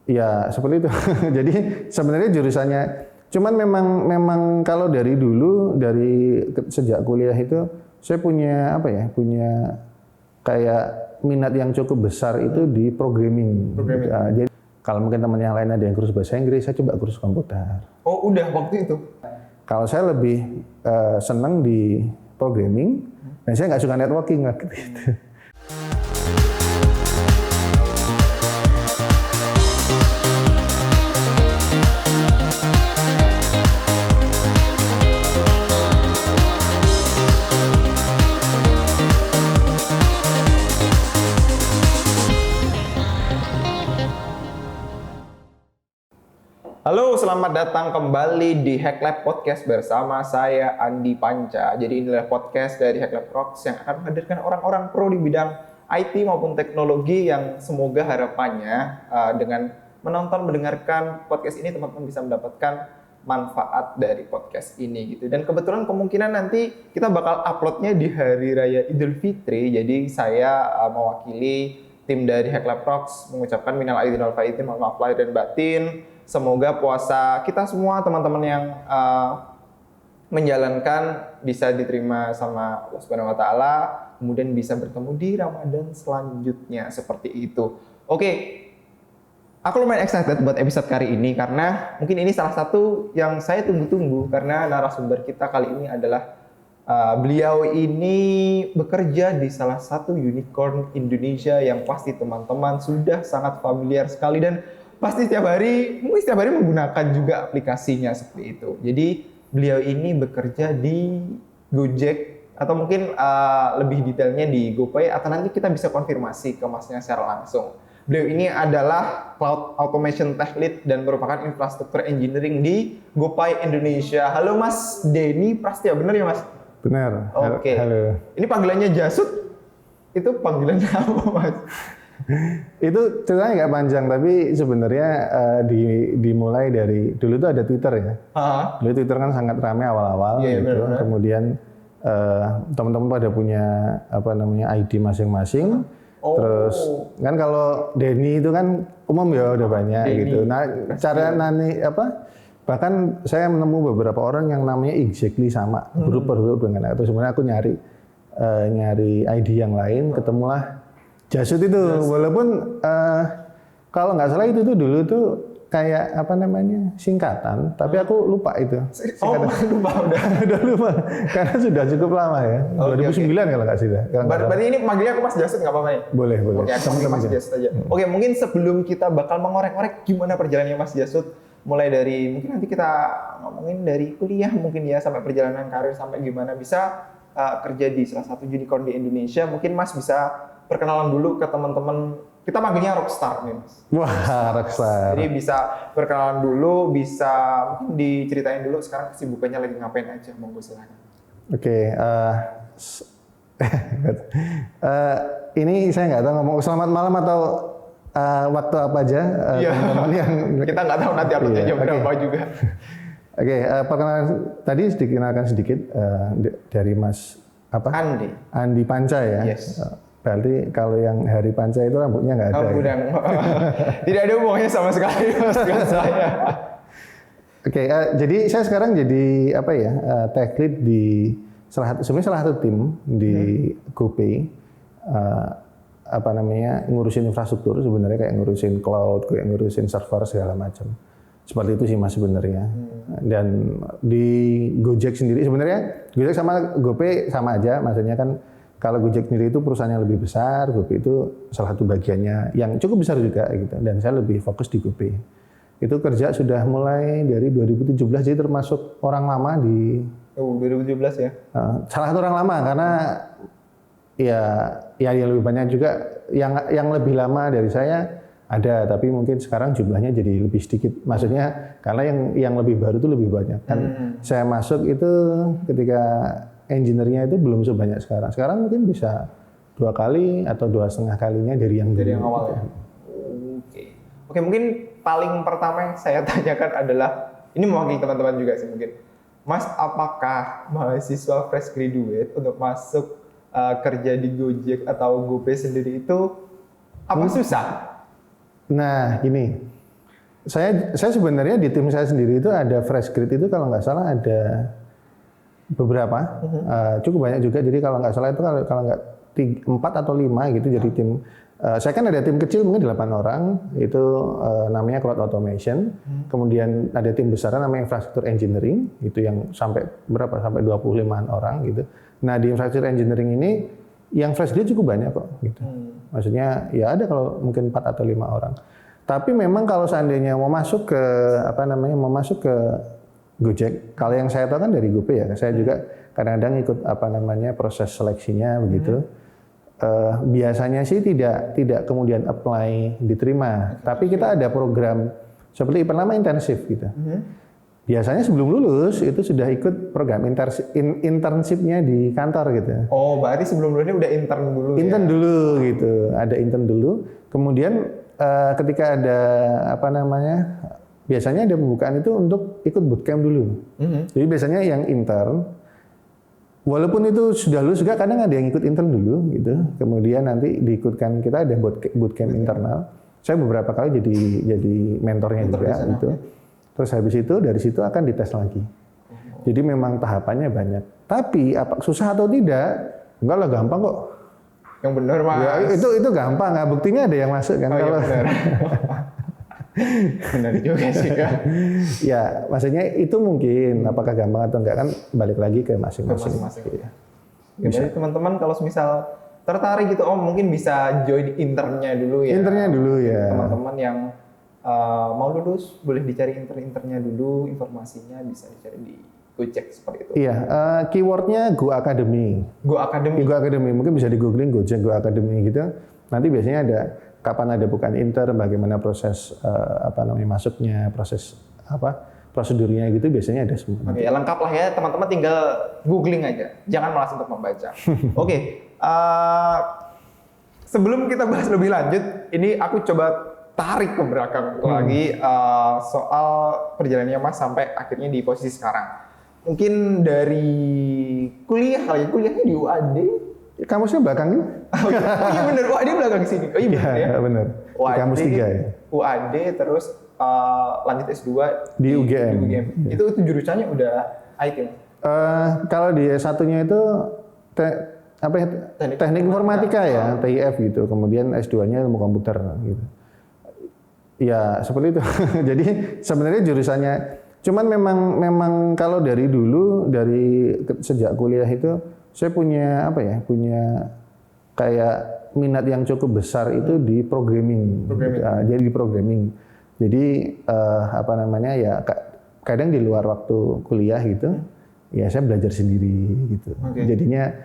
Ya seperti itu. Jadi sebenarnya jurusannya, cuman memang kalau dari dulu sejak kuliah itu saya punya punya kayak minat yang cukup besar itu di programming. Gitu. Jadi kalau mungkin teman yang lain ada yang kursus bahasa Inggris, saya coba kursus komputer. Oh udah waktu itu? Kalau saya lebih senang di programming, dan saya nggak suka networking gitu. Halo, selamat datang kembali di Hack Lab Podcast bersama saya Andi Panca. Jadi inilah podcast dari Hack Lab Rocks yang akan menghadirkan orang-orang pro di bidang IT maupun teknologi yang semoga harapannya dengan mendengarkan podcast ini teman-teman bisa mendapatkan manfaat dari podcast ini gitu. Dan kebetulan kemungkinan nanti kita bakal uploadnya di hari raya Idul Fitri. Jadi saya mewakili tim dari Hack Lab Rocks mengucapkan minal aidin wal faizin, mohon maaf lahir dan batin. Semoga puasa kita semua teman-teman yang menjalankan bisa diterima sama Allah Subhanahu wa taala, kemudian bisa bertemu di Ramadan selanjutnya seperti itu. Oke. Aku lumayan excited buat episode kali ini karena mungkin ini salah satu yang saya tunggu-tunggu karena narasumber kita kali ini adalah beliau ini bekerja di salah satu unicorn Indonesia yang pasti teman-teman sudah sangat familiar sekali dan pasti setiap hari menggunakan juga aplikasinya seperti itu. Jadi beliau ini bekerja di Gojek atau mungkin lebih detailnya di GoPay atau nanti kita bisa konfirmasi ke masnya secara langsung. Beliau ini adalah Cloud Automation Tech Lead dan merupakan infrastruktur engineering di GoPay Indonesia. Halo Mas Denny Prastia, benar ya Mas? Benar. Oke. Halo. Ini panggilannya Jasut, itu panggilannya apa Mas? Itu ceritanya nggak panjang, tapi sebenarnya dimulai dari dulu tuh ada Twitter ya. Dulu Twitter kan sangat ramai awal-awal gitu. Bener. Kemudian teman-teman pada punya ID masing-masing. Terus kan kalau Denny itu kan umum ya udah banyak Denny, gitu. Nah cara bahkan saya menemu beberapa orang yang namanya exactly sama huruf per huruf dengan itu. Sebenarnya aku nyari ID yang lain, ketemulah Jasut itu. Walaupun kalau nggak salah itu tuh dulu tuh kayak singkatan, tapi aku lupa itu. Lupa udah lupa karena sudah cukup lama ya. 2009 kalau nggak salah. Berarti ini manggilnya aku Mas Jasut nggak apa-apa nih? Boleh. Oke, aku Mas Jasut aja. Oke, mungkin sebelum kita bakal mengorek-orek gimana perjalanannya Mas Jasut, mulai dari mungkin nanti kita ngomongin dari kuliah mungkin ya sampai perjalanan karir sampai gimana bisa kerja di salah satu unicorn di Indonesia. Mungkin Mas bisa perkenalan dulu ke teman-teman. Kita panggilnya Rockstar nih Mas. Wah, Rockstar. Jadi bisa perkenalan dulu, bisa mungkin diceritain dulu sekarang kesibukannya lagi ngapain aja, monggo silakan. Oke, ini saya nggak tahu ngomong selamat malam atau waktu apa aja teman-teman yang kita nggak tahu nanti uploadnya jam berapa juga. Oke, perkenalan tadi dikenalkan sedikit dari Mas Andi Panca ya. Yes. Berarti kalau yang Hari Panca itu rambutnya nggak ada. Tidak ada hubungannya sama sekali Mas dengan saya. Oke, jadi saya sekarang jadi tech lead di salah satu tim di GoPay. Ngurusin infrastruktur sebenarnya, kayak ngurusin cloud, kayak ngurusin server segala macam. Seperti itu sih Mas sebenarnya. Dan di Gojek sendiri sebenarnya Gojek sama GoPay sama aja, maksudnya kan kalau Gojek sendiri itu perusahaannya lebih besar, GoPay itu salah satu bagiannya yang cukup besar juga gitu. Dan saya lebih fokus di GoPay. Itu kerja sudah mulai dari 2017, jadi termasuk orang lama di 2017 ya. Salah satu orang lama karena ya lebih banyak juga yang lebih lama dari saya ada, tapi mungkin sekarang jumlahnya jadi lebih sedikit. Maksudnya karena yang lebih baru itu lebih banyak. Kan saya masuk itu ketika engineer-nya itu belum sebanyak sekarang. Sekarang mungkin bisa 2 kali atau 2,5 kalinya dari yang awal ya. Oke, mungkin paling pertama yang saya tanyakan adalah ini mewakili teman-teman juga sih mungkin. Mas, apakah mahasiswa fresh graduate untuk masuk kerja di Gojek atau GoPay sendiri itu susah? Nah, gini. Saya sebenarnya di tim saya sendiri itu ada fresh grade itu kalau nggak salah ada beberapa, cukup banyak juga. Jadi kalau nggak salah itu kalau nggak 4 atau 5 gitu jadi tim. Saya kan ada tim kecil mungkin 8 orang, itu namanya cloud automation. Kemudian ada tim besar namanya infrastructure engineering, itu yang sampai 25-an orang gitu. Nah di infrastructure engineering ini yang fresh grade cukup banyak kok gitu. Maksudnya ya ada kalau mungkin 4 atau 5 orang. Tapi memang kalau seandainya mau masuk ke Gojek, kalau yang saya tahu kan dari GoPay ya, saya juga kadang-kadang ikut proses seleksinya begitu. Biasanya sih tidak kemudian apply diterima, tapi kita ada program seperti pertama intensif gitu. Biasanya sebelum lulus itu sudah ikut program internshipnya di kantor gitu. Oh, berarti sebelum lulus udah intern dulu intern dulu gitu, ada intern dulu. Kemudian ketika ada biasanya ada pembukaan itu untuk ikut bootcamp dulu. Jadi biasanya yang intern, walaupun itu sudah lulus juga kadang ada yang ikut intern dulu gitu. Kemudian nanti diikutkan, kita ada bootcamp internal. Saya beberapa kali jadi mentornya juga gitu. Terus habis itu dari situ akan dites lagi. Jadi memang tahapannya banyak. Tapi apa susah atau tidak? Enggak lah, gampang kok. Yang benar Mas. Ya, itu gampang. Nah, buktinya ada yang masuk kan kalau. Iya, benar juga sih kan. Ya, maksudnya itu mungkin apakah gampang atau enggak kan balik lagi ke masing-masing. Ya, jadi teman-teman kalau misal tertarik gitu, mungkin bisa join internnya dulu ya. Internnya dulu ya. Teman-teman yang mau lulus boleh dicari internnya dulu, informasinya bisa dicari di Gojek seperti itu. Iya, keywordnya Go Academy. Go Academy. Go Academy, mungkin bisa di googling Gojek Go Academy gitu. Nanti biasanya ada kapan ada bukan intern, bagaimana proses masuknya, proses prosedurnya gitu biasanya ada semua. Oke, lengkap lah ya teman-teman, tinggal googling aja, jangan malas untuk membaca. Oke, sebelum kita bahas lebih lanjut, ini aku coba tarik ke belakang lagi soal perjalanannya Mas sampai akhirnya di posisi sekarang. Mungkin dari kuliahnya di UAD. Kampusnya belakang ini? Oh iya benar, UAD belakang sini. Oh iya benar ya. Benar. UAD, kampus 3 ya. UAD terus lanjut S2 di UGM. Ya. Itu jurusannya udah IT. Kalau di S1-nya itu teknik informatika ya, TIF gitu. Kemudian S2-nya ilmu komputer gitu. Ya seperti itu. Jadi sebenarnya jurusannya, cuman memang kalau dari dulu, sejak kuliah itu saya punya kayak minat yang cukup besar itu di programming. Jadi di programming. Jadi kadang di luar waktu kuliah gitu, ya saya belajar sendiri gitu. Jadinya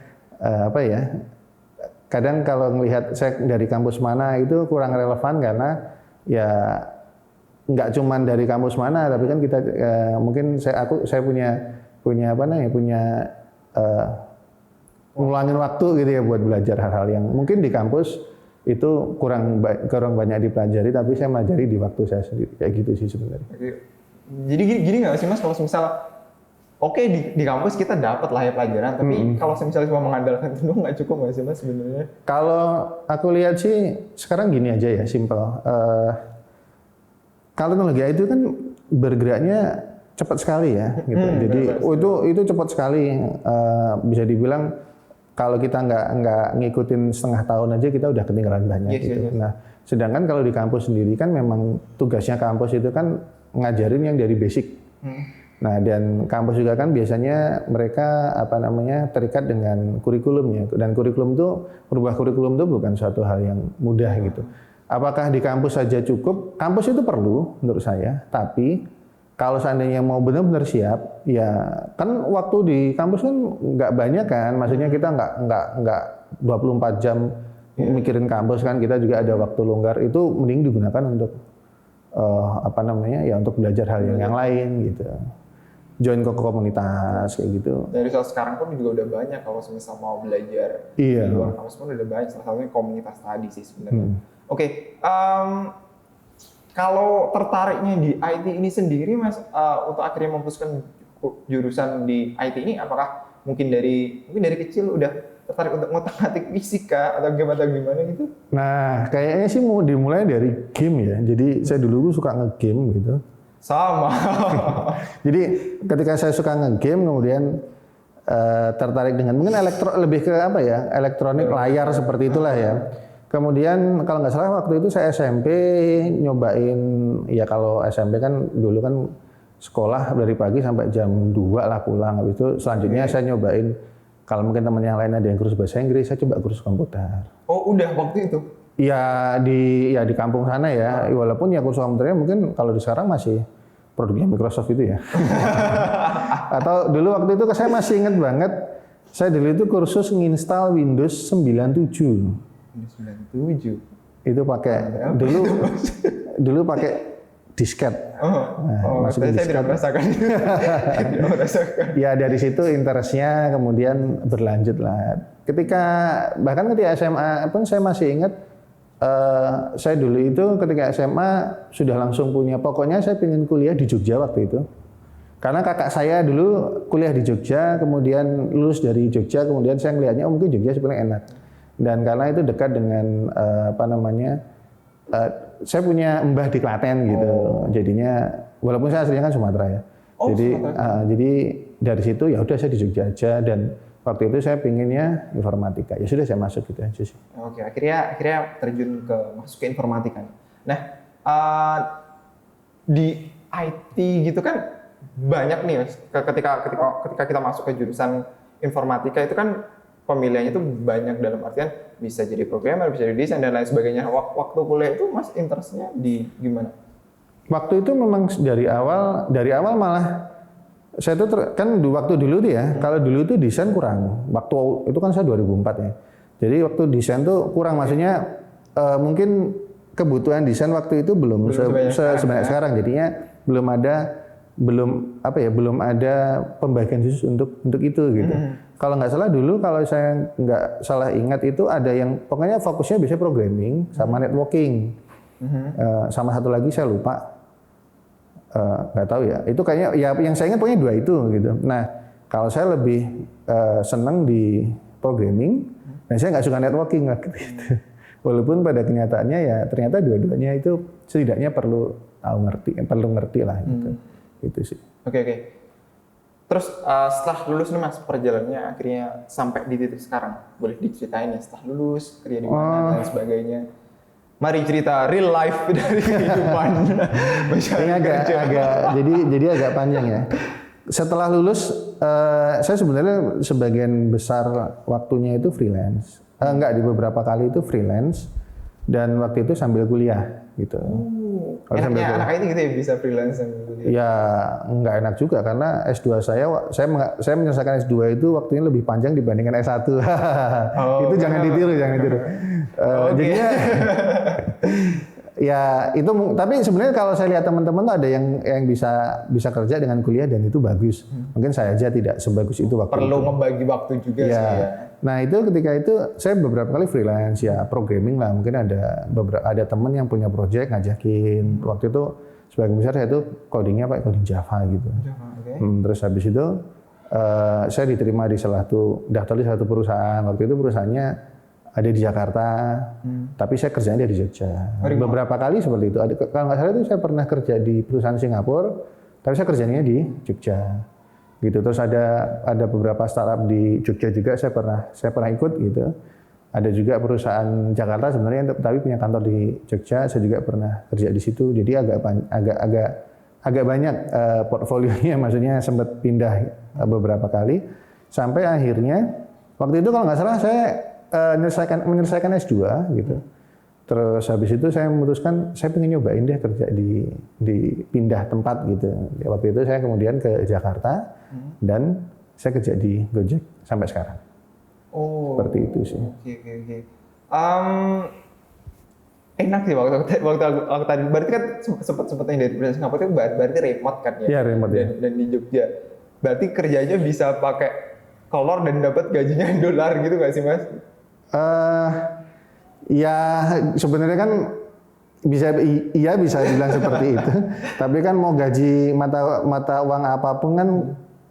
kadang kalau melihat saya dari kampus mana itu kurang relevan karena ya nggak cuman dari kampus mana, tapi kan kita mungkin saya punya ngulangin waktu gitu ya buat belajar hal-hal yang mungkin di kampus itu kurang banyak dipelajari, tapi saya pelajari di waktu saya sendiri, kayak gitu sih sebenarnya. Jadi gini nggak sih Mas, kalau misal di kampus kita dapat lah ya pelajaran, tapi kalau misalnya cuma mengandalkan itu nggak cukup nggak sih Mas sebenarnya? Kalau aku lihat sih sekarang gini aja ya, simple. Kalau teknologi itu kan bergeraknya cepat sekali ya, gitu. Jadi itu cepat sekali. Bisa dibilang kalau kita nggak ngikutin setengah tahun aja kita udah ketinggalan banyak gitu. Nah, sedangkan kalau di kampus sendiri kan memang tugasnya kampus itu kan ngajarin yang dari basic. Nah, dan kampus juga kan biasanya mereka terikat dengan kurikulum ya. Dan kurikulum itu, merubah kurikulum itu bukan suatu hal yang mudah gitu. Apakah di kampus saja cukup? Kampus itu perlu menurut saya, tapi kalau seandainya mau benar-benar siap, ya kan waktu di kampus kan nggak banyak kan, maksudnya kita nggak 24 jam mikirin kampus kan, kita juga ada waktu longgar, itu mending digunakan untuk untuk belajar hal yang lain gitu. Join ke komunitas kayak gitu. Dari saat sekarang pun juga udah banyak kalau misal mau belajar di luar kampus pun udah banyak, salah satunya komunitas tadi sih sebenarnya. Oke, kalau tertariknya di IT ini sendiri Mas, untuk akhirnya memutuskan jurusan di IT ini, apakah mungkin dari kecil udah tertarik untuk ngotak-ngatik fisika atau gimana gitu? Nah, kayaknya sih mau dimulai dari game ya. Jadi saya dulu suka nge-game gitu. Sama. Jadi ketika saya suka nge-game kemudian tertarik dengan mungkin lebih ke apa ya, elektronik layar seperti itulah ya. Kemudian kalau nggak salah waktu itu saya SMP nyobain, ya kalau SMP kan dulu kan sekolah dari pagi sampai jam 2 lah pulang. Habis itu selanjutnya saya nyobain, kalau mungkin teman yang lain ada yang kursus bahasa Inggris, saya coba kursus komputer. Oh udah waktu itu? Ya di kampung sana ya, walaupun ya kursus komputernya mungkin kalau di sekarang masih produknya Microsoft itu ya. Atau dulu waktu itu saya masih ingat banget, saya dulu itu kursus nginstal Windows 97. Windows 97. Itu pakai dulu pakai disket. Masih saya tidak merasakan. Tidak merasakan. Ya dari situ interestnya kemudian berlanjut lah. Bahkan ketika SMA pun saya masih ingat, saya dulu itu ketika SMA sudah langsung punya, pokoknya saya ingin kuliah di Jogja waktu itu. Karena kakak saya dulu kuliah di Jogja, kemudian lulus dari Jogja, kemudian saya melihatnya mungkin Jogja sebenarnya enak. Dan karena itu dekat dengan saya punya mbah di Klaten gitu. Jadinya walaupun saya aslinya kan Sumatera ya. Jadi dari situ ya udah saya di Jogja aja, dan waktu itu saya pinginnya informatika. Ya sudah saya masuk gitu aja sih. Oke, akhirnya terjun masuk ke informatika. Nah, di IT gitu kan banyak nih ketika kita masuk ke jurusan informatika itu kan pemilihannya itu banyak, dalam artian bisa jadi programmer, bisa jadi desain dan lain sebagainya. Waktu kuliah itu Mas interestnya di gimana? Waktu itu memang dari awal malah saya tuh waktu dulu tuh ya, kalau dulu itu desain kurang. Waktu itu kan saya 2004 ya. Jadi waktu desain tuh kurang, maksudnya mungkin kebutuhan desain waktu itu belum sebanyak sekarang. Jadinya belum ada pembagian khusus untuk itu gitu. Kalau nggak salah dulu, kalau saya nggak salah ingat itu ada yang pokoknya fokusnya biasanya programming sama networking. Sama satu lagi saya lupa. Nggak tahu ya. Itu kayaknya ya yang saya ingat pokoknya 2 itu gitu. Nah, kalau saya lebih senang di programming, dan saya nggak suka networking lah gitu. Walaupun pada kenyataannya ya ternyata dua-duanya itu setidaknya perlu ngerti lah gitu. Itu sih. Oke. Terus setelah lulus nih Mas, perjalanannya akhirnya sampai di titik sekarang. Boleh diceritain ya setelah lulus, kerja di mana dan sebagainya. Mari cerita real life dari kehidupan. Ini jadi agak panjang ya. Setelah lulus, saya sebenarnya sebagian besar waktunya itu freelance. Enggak, di beberapa kali itu freelance, dan waktu itu sambil kuliah gitu. Enaknya anak IT gitu ya bisa freelance sambil kuliah? Ya enggak enak juga, karena S2 saya menyelesaikan S2 itu waktunya lebih panjang dibandingkan S1. Itu jangan ditiru. Jadinya ya itu, tapi sebenarnya kalau saya lihat teman-teman tuh ada yang bisa kerja dengan kuliah dan itu bagus. Mungkin saya aja tidak sebagus itu waktu perlu itu. membagi waktu juga sih ya. Nah itu ketika itu saya beberapa kali freelance ya, programming lah. Mungkin ada teman yang punya project ngajakin. Waktu itu sebagian besar saya itu codingnya pakai coding Java gitu. Terus habis itu saya diterima di daftar di satu perusahaan. Waktu itu perusahaannya ada di Jakarta, tapi saya kerjanya di Jogja. Beberapa kali seperti itu. Kalau nggak salah itu saya pernah kerja di perusahaan Singapura, tapi saya kerjanya di Jogja. Gitu. Terus ada beberapa startup di Jogja juga saya pernah ikut gitu. Ada juga perusahaan Jakarta sebenarnya, tapi punya kantor di Jogja. Saya juga pernah kerja di situ. Jadi agak banyak portfolionya, maksudnya sempat pindah beberapa kali. Sampai akhirnya waktu itu kalau nggak salah saya menyelesaikan S2 gitu. Terus habis itu saya memutuskan saya pengen nyobain deh kerja di pindah tempat gitu. Waktu itu saya kemudian ke Jakarta dan saya kerja di Gojek sampai sekarang. Seperti itu sih. Oke. Enak sih waktu tadi. Berarti kan sempatnya dari perusahaan Singapura itu berarti remote kan ya? Iya remote ya. Dan di Jogja. Berarti kerjanya bisa pakai kolor dan dapat gajinya dolar gitu nggak sih Mas? Ya sebenarnya kan bisa dibilang seperti itu. Tapi kan mau gaji mata uang apapun kan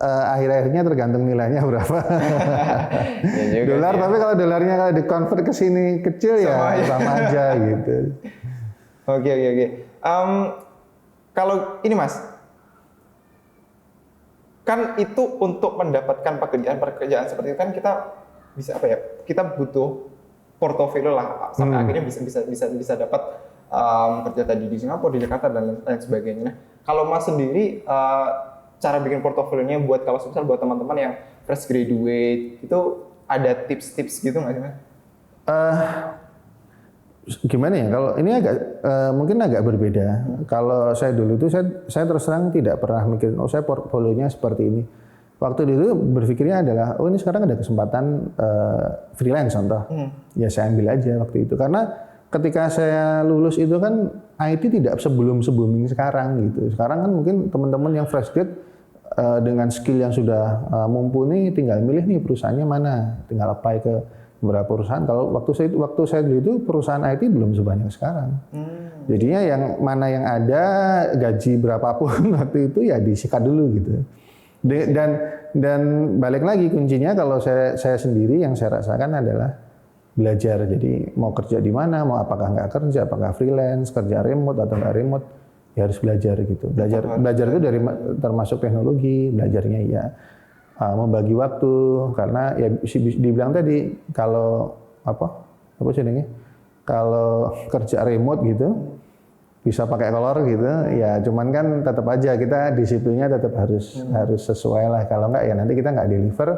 akhir-akhirnya tergantung nilainya berapa. Ya juga Dolar, sih. tapi kalau dolarnya kalau di-convert ke sini kecil Sama ya aja. sama aja gitu. Oke. Kalau ini Mas, kan itu untuk mendapatkan pekerjaan seperti itu kan kita bisa apa ya? Kita butuh portofolio lah sampai akhirnya bisa dapat kerja tadi di Singapura, di Jakarta dan lain sebagainya. Nah, kalau Mas sendiri cara bikin portofolionya buat kalau misal buat teman-teman yang fresh graduate itu ada tips-tips gitu nggak sih Mas? Gimana ya, kalau ini mungkin agak berbeda. Kalau saya dulu tuh saya terus terang tidak pernah mikirin saya portfolionya seperti ini. Waktu itu berpikirnya adalah ini sekarang ada kesempatan freelance contoh. Ya saya ambil aja waktu itu karena ketika saya lulus itu kan IT tidak se-booming sekarang gitu. Sekarang kan mungkin teman-teman yang fresh grade dengan skill yang sudah mumpuni tinggal milih nih perusahaannya mana, tinggal apply ke beberapa perusahaan. Kalau waktu saya dulu itu perusahaan IT belum sebanyak sekarang. Jadinya yang mana yang ada gaji berapapun waktu itu ya disikat dulu gitu. Dan balik lagi kuncinya kalau saya sendiri yang saya rasakan adalah belajar. Jadi mau kerja di mana, mau apakah nggak kerja, apakah freelance, kerja remote atau nggak remote, ya harus belajar gitu. Belajar itu dari termasuk teknologi, belajarnya ya. Membagi waktu karena ya dibilang tadi kalau apa sih namanya, kalau kerja remote gitu bisa pakai kolor gitu ya, cuman kan tetap aja kita disiplinnya tetap harus sesuai lah, kalau nggak ya nanti kita nggak deliver,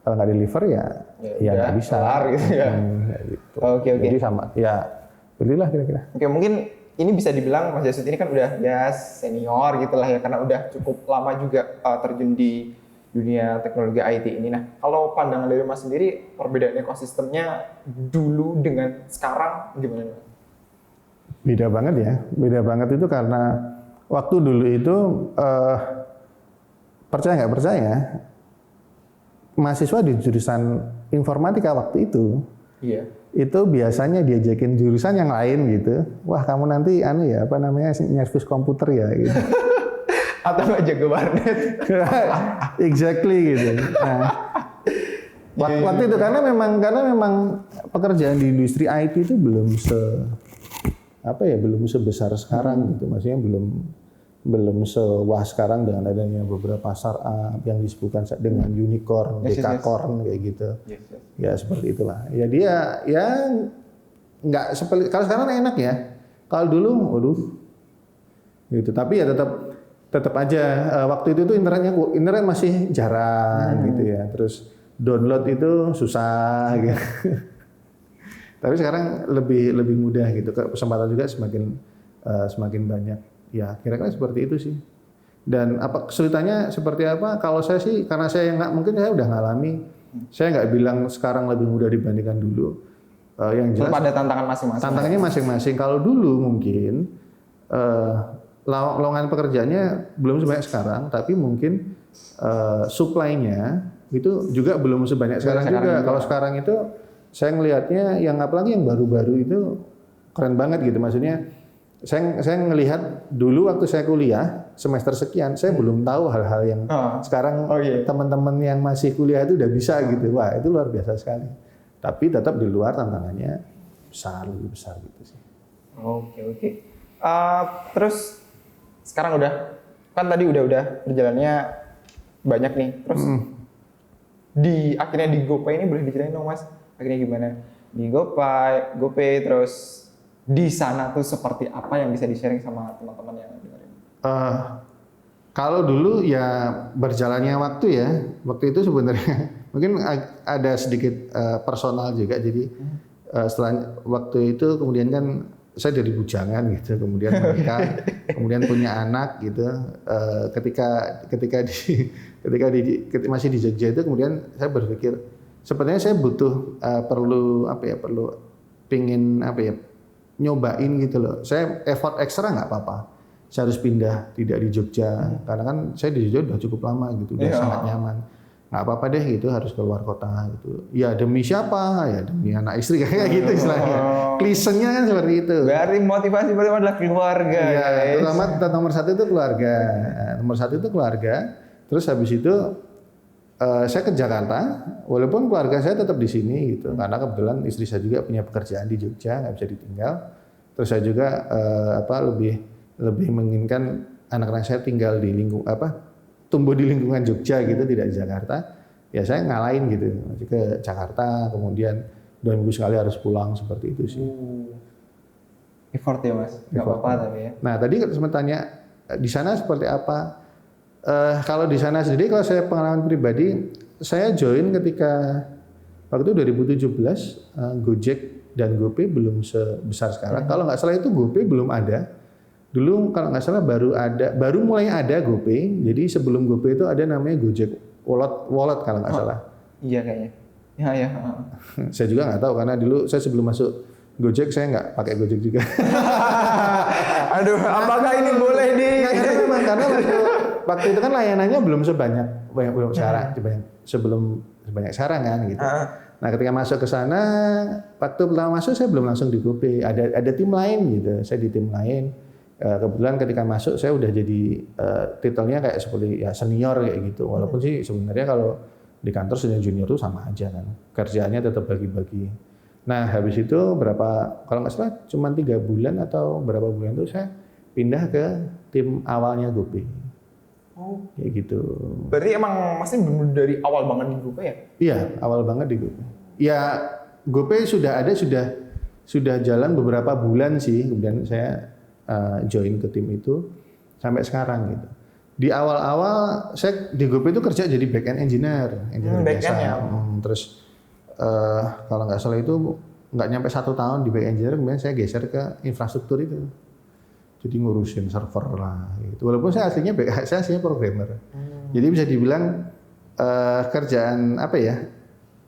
kalau nggak deliver ya nggak bisa gitu ya. Gitu. Oke. Jadi sama ya belilah kira-kira. Oke, mungkin ini bisa dibilang Mas Jasut ini kan udah ya senior gitulah ya karena udah cukup lama juga terjun di dunia teknologi IT ini. Nah, kalau pandangan dari Mas sendiri, perbedaan ekosistemnya dulu dengan sekarang gimana? Beda banget ya, beda banget itu karena waktu dulu itu percaya nggak percaya, mahasiswa di jurusan informatika waktu itu, itu biasanya diajakin jurusan yang lain gitu. Wah kamu nanti nyervis komputer ya gitu. Atau nggak jago warnet. Exactly gitu. Nah, waktu itu karena memang pekerjaan di industri IT itu belum sebesar sekarang gitu. Maksudnya belum sewah sekarang dengan adanya beberapa startup yang disebutkan dengan unicorn, dekakorn kayak gitu. Ya seperti itulah. Ya dia ya nggak seperti kalau sekarang enak ya. Kalau dulu gitu. Tapi ya tetap aja waktu itu tuh internet masih jarang gitu ya. Terus download itu susah gitu. Tapi sekarang lebih mudah gitu. Kesempatan juga semakin banyak. Ya kira-kira seperti itu sih. Dan apa kesulitannya seperti apa? Kalau saya sih karena saya mungkin saya udah ngalami. Saya nggak bilang sekarang lebih mudah dibandingkan dulu. Yang jelas ada tantangan masing-masing. Tantangannya masing-masing. Kalau dulu mungkin lowongan pekerjaannya belum sebanyak sekarang, tapi mungkin supply-nya itu juga belum sebanyak sekarang juga. Kalau sekarang itu saya ngelihatnya yang apalagi yang baru-baru itu keren banget gitu. Maksudnya saya ngelihat dulu waktu saya kuliah semester sekian, saya belum tahu hal-hal yang sekarang teman-teman yang masih kuliah itu udah bisa gitu. Wah itu luar biasa sekali. Tapi tetap di luar tantangannya lebih besar gitu sih. Oke. Terus sekarang kan tadi udah perjalanannya banyak nih. Terus akhirnya di GoPay ini boleh diceritain dong Mas? Akhirnya gimana? Di GoPay terus di sana tuh seperti apa yang bisa di-sharing sama teman-teman yang dengerin? Kalau dulu ya berjalannya waktu ya. Waktu itu sebenarnya mungkin ada sedikit personal juga. Jadi setelah waktu itu kemudian kan saya dari bujangan gitu, kemudian menikah, kemudian punya anak gitu. Ketika masih di Jogja itu kemudian saya berpikir sebenarnya saya perlu pingin nyobain gitu loh. Saya effort ekstra nggak apa-apa. Saya harus pindah tidak di Jogja karena kan saya di Jogja udah cukup lama gitu, udah sangat nyaman. Nggak apa-apa deh gitu, harus keluar kota gitu. Ya demi siapa? Ya demi anak istri kayak gitu istilahnya. Klisenya kan seperti itu. Dari motivasi pertama adalah keluarga. Iya, terutama nomor satu itu keluarga. Nomor satu itu keluarga. Terus habis itu saya ke Jakarta, walaupun keluarga saya tetap di sini gitu, karena kebetulan istri saya juga punya pekerjaan di Jogja, nggak bisa ditinggal. Terus saya juga lebih menginginkan anak-anak saya tinggal di tumbuh di lingkungan Jogja gitu, tidak di Jakarta. Ya saya ngalahin gitu, ke Jakarta, kemudian 2 minggu sekali harus pulang seperti itu sih. Effort ya mas, nggak apa-apa tapi ya. Nah tadi sempat tanya di sana seperti apa? Kalau di sana sendiri, kalau saya pengalaman pribadi, saya join ketika waktu itu 2017, Gojek dan GoPay belum sebesar sekarang. Kalau nggak salah itu GoPay belum ada. Dulu kalau nggak salah baru mulai ada GoPay. Jadi sebelum GoPay itu ada namanya Gojek Wallet kalau nggak salah. Iya kayaknya. Ya. Saya juga nggak tahu karena dulu saya sebelum masuk Gojek saya nggak pakai Gojek juga. Aduh, apakah ini boleh karena waktu itu kan layanannya belum sebanyak sekarang, sebanyak sekarang kan gitu. Nah ketika masuk ke sana, waktu pertama masuk saya belum langsung di GoPay, ada tim lain gitu, saya di tim lain. Kebetulan ketika masuk saya udah jadi titelnya kayak seperti ya senior kayak gitu. Walaupun sih sebenarnya kalau di kantor senior junior itu sama aja kan, kerjaannya tetap bagi-bagi. Nah habis itu kalau nggak salah cuma 3 bulan atau berapa bulan itu saya pindah ke tim awalnya GoPay. Kayak gitu. Berarti emang masih benar dari awal banget di GoPay ya? Iya, awal banget di GoPay. Ya GoPay sudah jalan beberapa bulan sih, kemudian saya join ke tim itu sampai sekarang gitu. Di awal-awal saya di GoPay itu kerja jadi back-end engineer biasa. Terus kalau nggak salah itu nggak nyampe 1 tahun di back-end engineer, kemudian saya geser ke infrastruktur itu. Jadi ngurusin server lah gitu. Walaupun saya aslinya programmer. Jadi bisa dibilang kerjaan apa ya?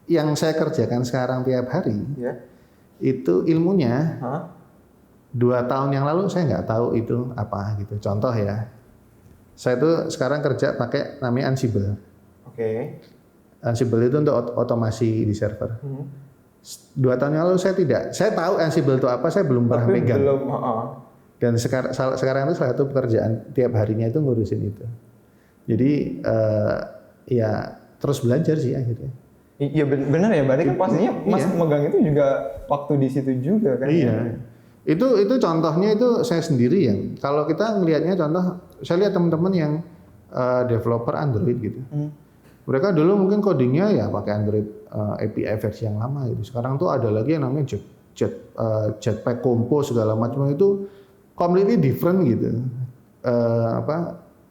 Yang saya kerjakan sekarang tiap hari itu ilmunya 2 tahun yang lalu saya nggak tahu itu apa gitu. Contoh ya, saya tuh sekarang kerja pakai namanya Ansible. Ansible itu untuk otomasi di server. 2 tahun yang lalu saya tahu Ansible itu apa, saya belum pernah megang. Dan sekarang itu salah satu pekerjaan tiap harinya itu ngurusin itu. Jadi ya terus belajar sih akhirnya. Iya benar ya, berarti kan pastinya Mas megang itu juga waktu di situ juga kan? Iya. Itu contohnya itu saya sendiri ya. Kalau kita ngelihatnya contoh, saya lihat teman-teman yang developer Android gitu. Mereka dulu mungkin codingnya ya pakai Android API versi yang lama gitu. Sekarang tuh ada lagi yang namanya Jetpack Compose segala macam itu completely different gitu,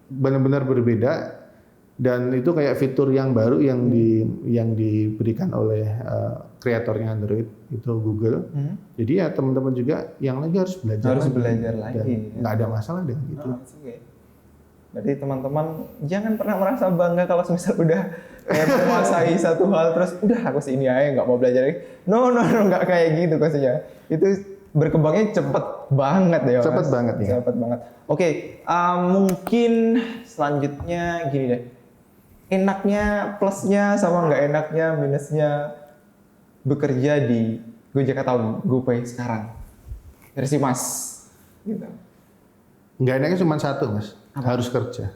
benar-benar berbeda, dan itu kayak fitur yang baru yang diberikan oleh kreatornya Android itu Google. Jadi ya teman-teman juga yang lagi harus belajar lagi. Nggak ada masalah dengan itu. Berarti teman-teman jangan pernah merasa bangga kalau misal udah menguasai satu hal terus udah aku sini aja nggak mau belajar lagi. No nggak kayak gitu maksudnya. Itu berkembangnya cepet banget ya. Cepet banget ya. Cepet banget. Oke, mungkin selanjutnya gini deh. Enaknya plusnya sama nggak enaknya minusnya bekerja di Gojek atau GoPay sekarang versi Mas. Gitu. Nggak enaknya cuma satu Mas, harus kerja.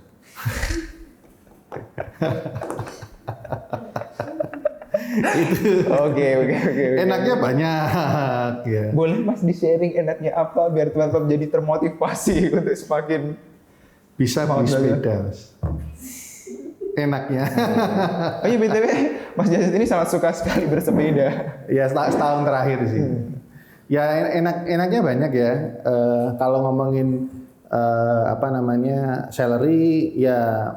Oke. Enaknya banyak ya. Boleh Mas di-sharing enaknya apa biar teman-teman jadi termotivasi untuk semakin bisa beli sepeda Mas. Enaknya. Oh iya BTW, Mas Jasid ini sangat suka sekali bersepeda. Ya setahun terakhir sih. Ya enaknya banyak ya. Kalau ngomongin salary ya,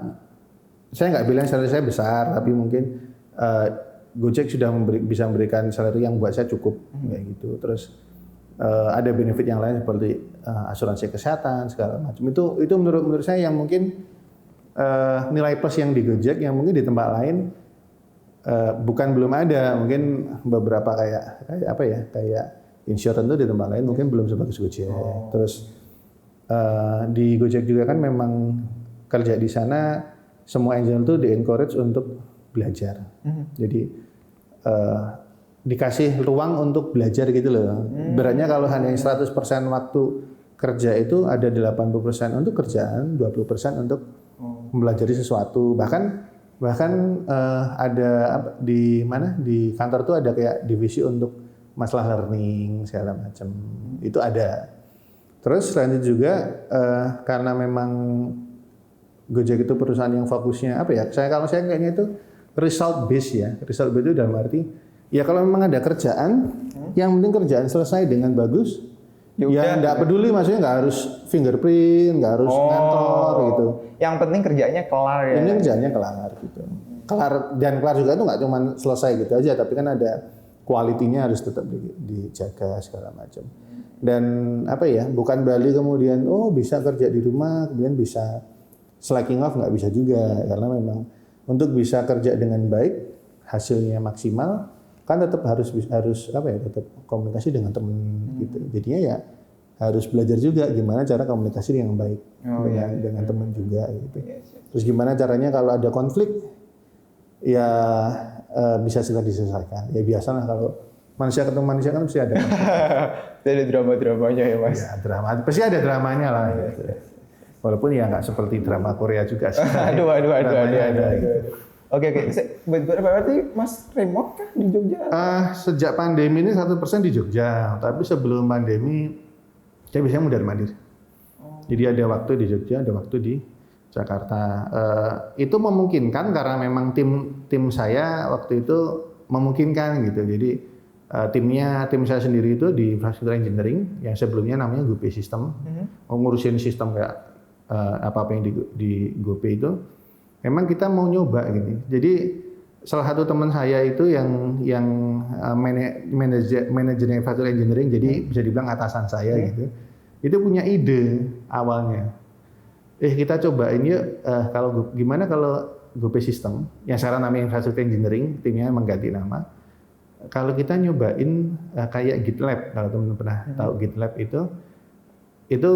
saya nggak bilang salary saya besar, tapi mungkin Gojek sudah bisa memberikan salary yang buat saya cukup kayak gitu. Terus ada benefit yang lain seperti asuransi kesehatan segala macam. Itu menurut saya yang mungkin nilai plus yang di Gojek yang mungkin di tempat lain bukan belum ada. Mungkin beberapa kayak insurance itu di tempat lain mungkin belum sebagus Gojek. Terus di Gojek juga kan memang kerja di sana semua engineer itu di-encourage untuk belajar. Jadi dikasih ruang untuk belajar gitu loh. Beratnya kalau hanya 100% waktu kerja itu ada 80% untuk kerjaan, 20% untuk mempelajari sesuatu. Bahkan Bahkan ada di mana di kantor tuh ada kayak divisi untuk masalah learning segala macam. Itu ada. Terus selain itu juga karena memang Gojek itu perusahaan yang fokusnya apa ya? Kalau saya kayaknya itu result based ya. Result based itu dalam arti ya kalau memang ada kerjaan, yang penting kerjaan selesai dengan bagus. Ya nggak peduli, maksudnya nggak harus fingerprint, nggak harus ngantor gitu. Yang penting kerjanya kelar ya. Ini kerjanya kelar gitu. Kelar juga itu nggak cuma selesai gitu aja, tapi kan ada kualitinya harus tetap dijaga segala macam. Dan apa ya? Bukan Bali kemudian bisa kerja di rumah, kemudian bisa slacking off, nggak bisa juga, karena memang untuk bisa kerja dengan baik, hasilnya maksimal, kan tetap harus apa ya, tetap komunikasi dengan teman gitu. Jadinya ya harus belajar juga gimana cara komunikasi yang baik dengan teman juga gitu. Terus gimana caranya kalau ada konflik ya bisa segera diselesaikan. Ya biasalah kalau manusia ketemu manusia kan pasti ada konflik. Ada drama-dramanya ya Mas. Ya drama, pasti ada dramanya lah. Gitu. Walaupun ya nggak seperti drama Korea juga sih. Aduh. Oke. Berarti Mas remote kah di Jogja? Sejak pandemi ini 100% di Jogja. Tapi sebelum pandemi, saya biasanya mundar-mandir. Jadi ada waktu di Jogja, ada waktu di Jakarta. Itu memungkinkan karena memang tim saya waktu itu memungkinkan gitu. Jadi tim saya sendiri itu di infrastruktur engineering yang sebelumnya namanya GoPay System, ngurusin sistem kayak apa yang di GoPay itu. Memang kita mau nyoba gini. Jadi salah satu teman saya itu yang manajer infrastruktur engineering, jadi bisa dibilang atasan saya gitu. Itu punya ide awalnya. Kita cobain yuk gimana kalau GoPay System yang sekarang namanya infrastruktur engineering, timnya mengganti nama. Kalau kita nyobain kayak GitLab, kalau teman-teman pernah tahu GitLab itu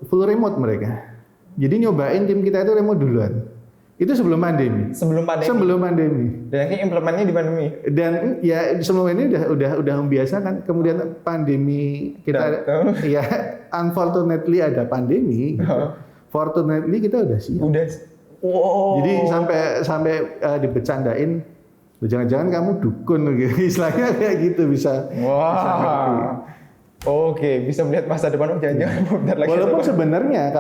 full remote mereka. Jadi nyobain tim kita itu remote duluan. Itu sebelum pandemi. Sebelum pandemi. Dan akhirnya implementnya di pandemi. Dan ya sebelum ini udah membiasakan. Kemudian pandemi kita ya unfortunately ada pandemi. Gitu. Fortunately kita udah siap. Jadi sampai dibecandain, jangan-jangan kamu dukun gitu. Istilahnya kayak gitu bisa. Wah. Oke, bisa melihat masa depan jangan-jangan bentar lagi. Walaupun sebenarnya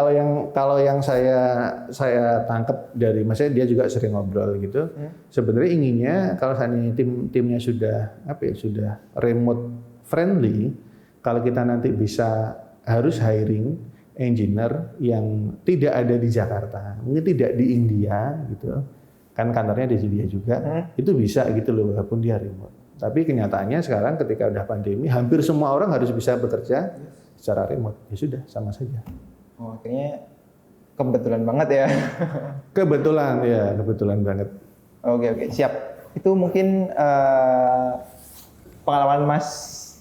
kalau yang saya tangkap dari maksudnya dia juga sering ngobrol gitu. Sebenarnya inginnya kalau seandainya timnya sudah remote friendly, kalau kita nanti bisa harus hiring engineer yang tidak ada di Jakarta, mungkin tidak di India gitu. Kan kantornya di India juga. Itu bisa gitu loh walaupun dia remote. Tapi kenyataannya sekarang ketika udah pandemi, hampir semua orang harus bisa bekerja secara remote. Ya sudah, sama saja. Akhirnya kebetulan banget ya. Kebetulan banget. Oke, siap. Itu mungkin pengalaman Mas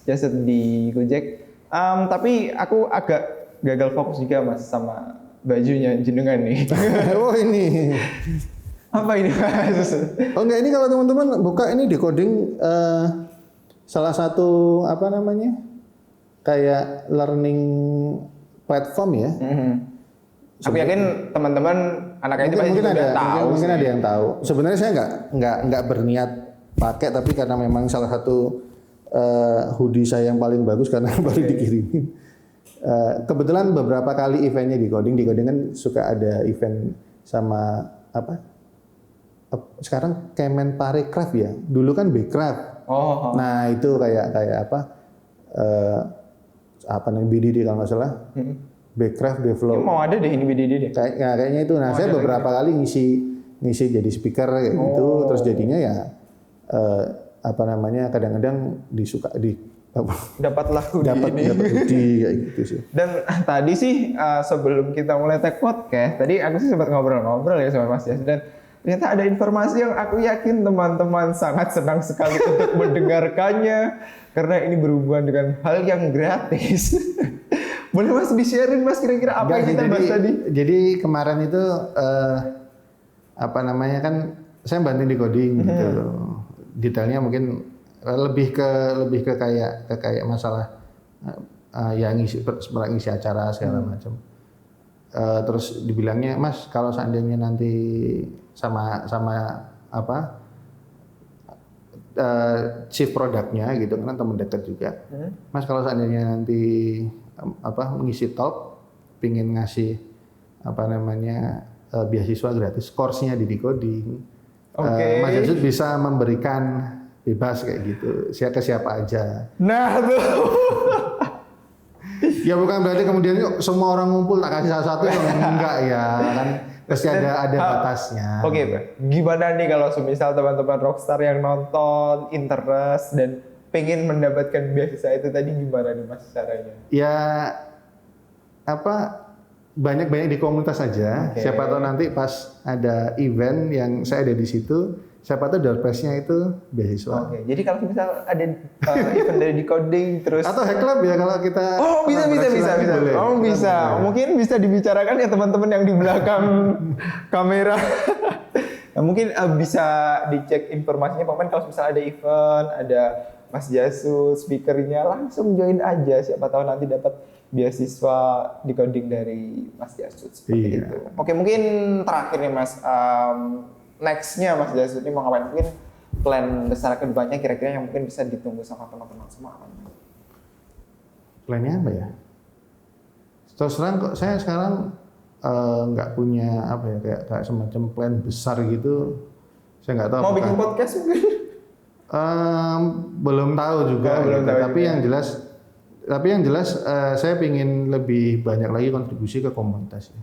Jasad di Gojek. Tapi aku agak gagal fokus juga Mas sama bajunya jenengan nih. Oh ini. Apa ini Mas? Oh enggak, ini kalau teman-teman buka ini decoding salah satu kayak learning platform ya. Aku yakin teman-teman anak itu pasti sudah tahu. Mungkin ada yang tahu. Sebenarnya saya nggak berniat pakai, tapi karena memang salah satu hoodie saya yang paling bagus karena baru dikirimin. Kebetulan beberapa kali eventnya di coding kan suka ada event sama sekarang Kemenparekraf ya, dulu kan Bekraf. Nah itu kayak BDD kalau nggak salah, Bekraf Develop. Mau ada deh ini BDD deh. Kayaknya itu. Nah saya beberapa kali ngisi jadi speaker kayak gitu, terus jadinya ya kadang-kadang dapatlah hoodie kayak gitu sih. Dan tadi sih sebelum kita mulai tag podcast, tadi aku sih sempat ngobrol-ngobrol ya sama Mas Jas, dan ternyata ada informasi yang aku yakin teman-teman sangat senang sekali untuk mendengarkannya karena ini berhubungan dengan hal yang gratis. Boleh Mas di-sharein Mas kira-kira apa yang kita bahas tadi? Jadi kemarin itu kan saya bantuin di coding gitu. Detailnya mungkin lebih ke kayak masalah yang ngisi acara segala macam. Terus dibilangnya, Mas kalau seandainya nanti sama apa chief produknya gitu kan teman dekat juga. Mas kalau seandainya nanti mengisi talk, pingin ngasih beasiswa gratis, course-nya di decoding. Mas Yasud bisa memberikan bebas kayak gitu, ke siapa aja. Nah tuh. Ya bukan berarti kemudian semua orang ngumpul tak kasih satu enggak ya kan. Pasti ada batasnya. Oke, gimana nih kalau semisal teman-teman rockstar yang nonton, interest dan pengen mendapatkan beasiswa itu tadi gimana nih Mas caranya? Ya banyak-banyak di komunitas aja. Siapa tahu nanti pas ada event yang saya ada di situ, siapa tahu door prize-nya itu beasiswa. Jadi kalau misal ada event dari decoding terus atau hack club ya kalau kita bisa. Boleh. Bisa. Mungkin bisa dibicarakan ya teman-teman yang di belakang kamera. Nah, mungkin bisa dicek informasinya Pak Men kalau misal ada event, ada Mas Jasu, speakernya langsung join aja. Siapa tahu nanti dapat beasiswa decoding dari Mas Jasu seperti itu. Oke, mungkin terakhir nih Mas, next-nya Mas Jasu ini mau ngapain? Mungkin plan besar kedepannya kira-kira yang mungkin bisa ditunggu sama teman-teman semua apa? Plannya apa ya? Terus terang kok saya sekarang nggak punya kayak semacam plan besar gitu. Saya nggak tahu. Mau bikin podcast mungkin? Belum tahu juga. Belum tahu tapi yang jelas saya ingin lebih banyak lagi kontribusi ke komunitas.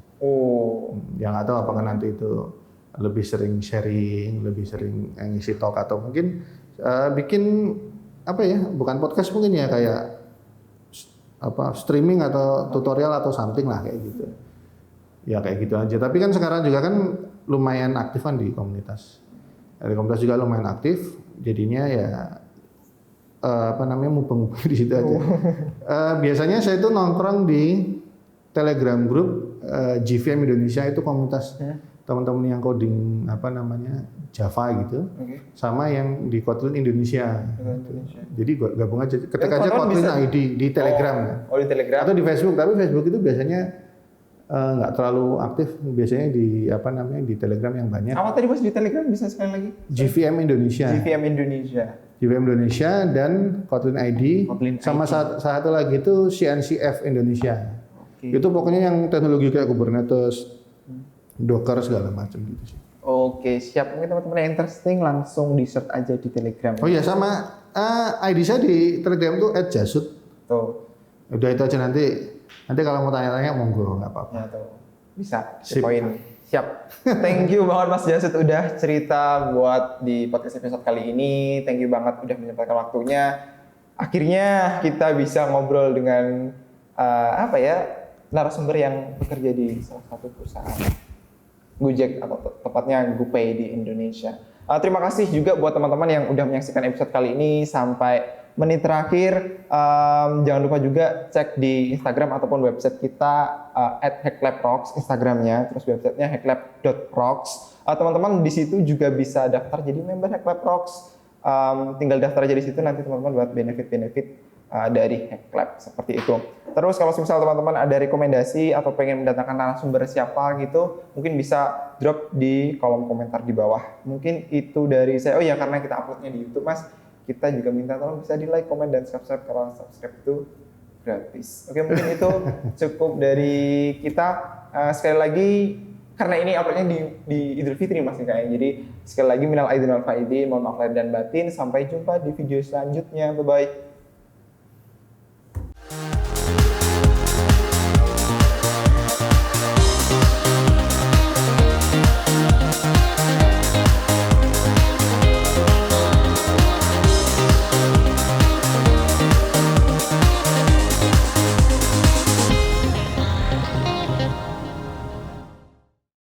Yang nggak tahu apakah nanti itu lebih sering sharing, lebih sering ngisi talk atau mungkin bikin bukan podcast mungkin ya kayak streaming atau tutorial atau something lah kayak gitu. Ya kayak gitu aja. Tapi kan sekarang juga kan lumayan aktif kan di komunitas. Di komunitas juga lumayan aktif. Jadinya ya mubeng di situ aja. Biasanya saya itu nongkrong di Telegram group GVM Indonesia, itu komunitas teman-teman yang coding Java gitu, sama yang di Kotlin Indonesia. Jadi gabung aja, ketik aja Kotlin ID di Telegram. Di Telegram atau di Facebook, tapi Facebook itu biasanya nggak terlalu aktif, biasanya di di Telegram yang banyak. Apa tadi Mas di Telegram bisa sekali lagi? GVM Indonesia. GVM Indonesia dan Kotlin ID. Sama satu lagi itu CNCF Indonesia. Itu pokoknya yang teknologi kayak Kubernetes, Docker segala macam gitu sih. Oke, siap. Mungkin teman-teman yang interesting langsung di-search aja di Telegram. Oh iya, sama ID saya di Telegram tuh @jasud. Tuh. Udah itu aja, nanti kalau mau tanya-tanya monggo, nggak apa-apa. Ya tuh. Bisa. Poin. Siap. Thank you banget Mas Jasud udah cerita buat di podcast episode kali ini. Thank you banget udah menyempatkan waktunya. Akhirnya kita bisa ngobrol dengan narasumber yang bekerja di salah satu perusahaan Gojek atau tepatnya GoPay di Indonesia. Terima kasih juga buat teman-teman yang udah menyaksikan episode kali ini sampai menit terakhir. Jangan lupa juga cek di Instagram ataupun website kita @hacklab_rocks Instagramnya, terus websitenya hacklab.rocks. Teman-teman di situ juga bisa daftar jadi member Hacklab Rocks. Tinggal daftar aja di situ, nanti teman-teman buat benefit-benefit dari Hacklab seperti itu. Terus kalau misal teman-teman ada rekomendasi atau pengen mendatangkan narasumber siapa gitu, mungkin bisa drop di kolom komentar di bawah. Mungkin itu dari saya. Oh ya, karena kita uploadnya di YouTube Mas, kita juga minta tolong bisa di like, comment, dan subscribe kalau subscribe itu gratis. Oke, mungkin itu cukup dari kita. Sekali lagi, karena ini uploadnya di Idul Fitri Mas kayaknya. Jadi sekali lagi minal aidin wal faizin, mohon maaf lahir dan batin. Sampai jumpa di video selanjutnya. Bye bye.